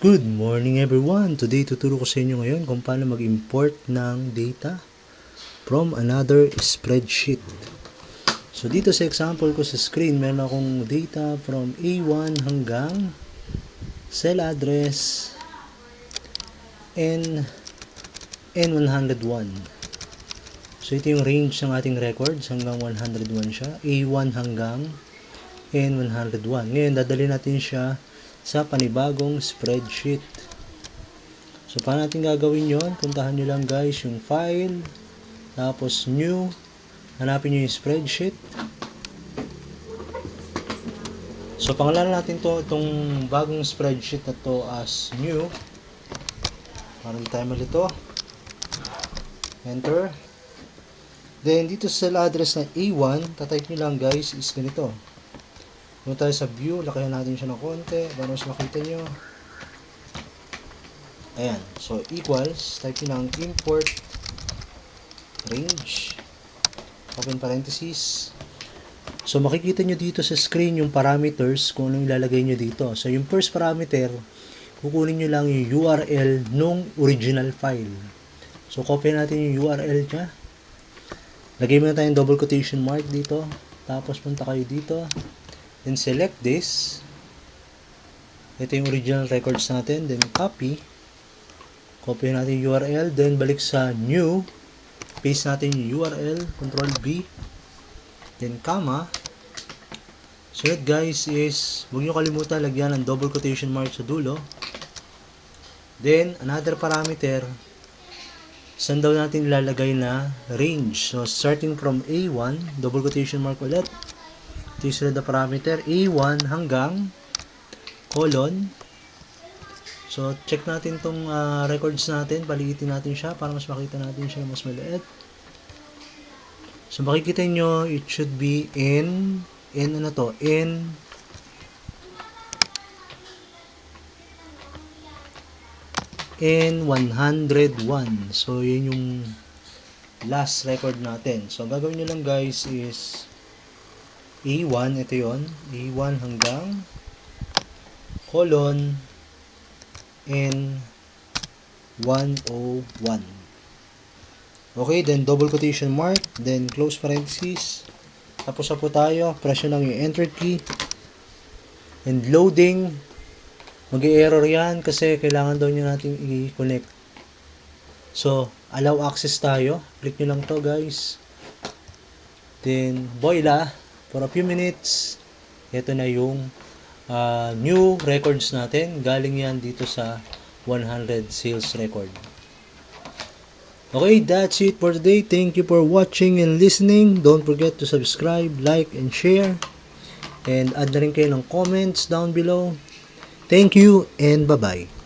Good morning everyone! Today tuturo ko sa inyo ngayon kung paano mag-import ng data from another spreadsheet. So dito sa example ko sa screen, meron akong data from A1 hanggang cell address N101. So ito yung range ng ating records, hanggang 101 siya. A1 hanggang N101. Ngayon dadali natin siya sa panibagong spreadsheet. So paano natin gagawin yon? Puntahan nyo lang guys yung file, tapos new, hanapin nyo yung spreadsheet. So pangalanan natin itong bagong spreadsheet na to as new, para hindi tayo malito. Enter. Then dito sa cell address na A1, tatype nyo lang guys is ganito. Kung tayo sa view, lakayan natin siya ng konti para mas makita nyo. Ayan. So, equals. Type nyo lang import range. Open parenthesis. So, makikita nyo dito sa screen yung parameters kung anong ilalagay nyo dito. So, yung first parameter, kukunin nyo lang yung URL nung original file. So, copy natin yung URL nya. Lagay mo na tayong double quotation mark dito. Tapos, punta kayo dito. Then select this. Ito yung original records natin. Then copy. Copy natin yung URL. Then balik sa new. Paste natin yung URL. Control B. Then comma. So yun guys is, huwag nyo kalimutan lagyan ng double quotation mark sa dulo. Then another parameter. Saan daw natin ilalagay na range. So starting from A1. Double quotation mark ulit. Ito yung sunod na parameter, A1 hanggang colon. So, check natin itong records natin. Paligitin natin siya para mas makita natin siya mas maliit. So, makikita nyo, it should be N101. So, yun yung last record natin. So, ang gagawin nyo lang guys is A1, ito yon, A1 hanggang colon N101. Okay, then double quotation mark, then close parenthesis. Tapos na po tayo, press nyo lang yung enter key. And loading, mag-i-error yan kasi kailangan daw nyo natin i-connect. So, allow access tayo. Click nyo lang to guys. Then, voila. For a few minutes, ito na yung new records natin. Galing yan dito sa 100 sales record. Okay, that's it for today. Thank you for watching and listening. Don't forget to subscribe, like, and share. And add na rin kayo ng comments down below. Thank you and bye-bye.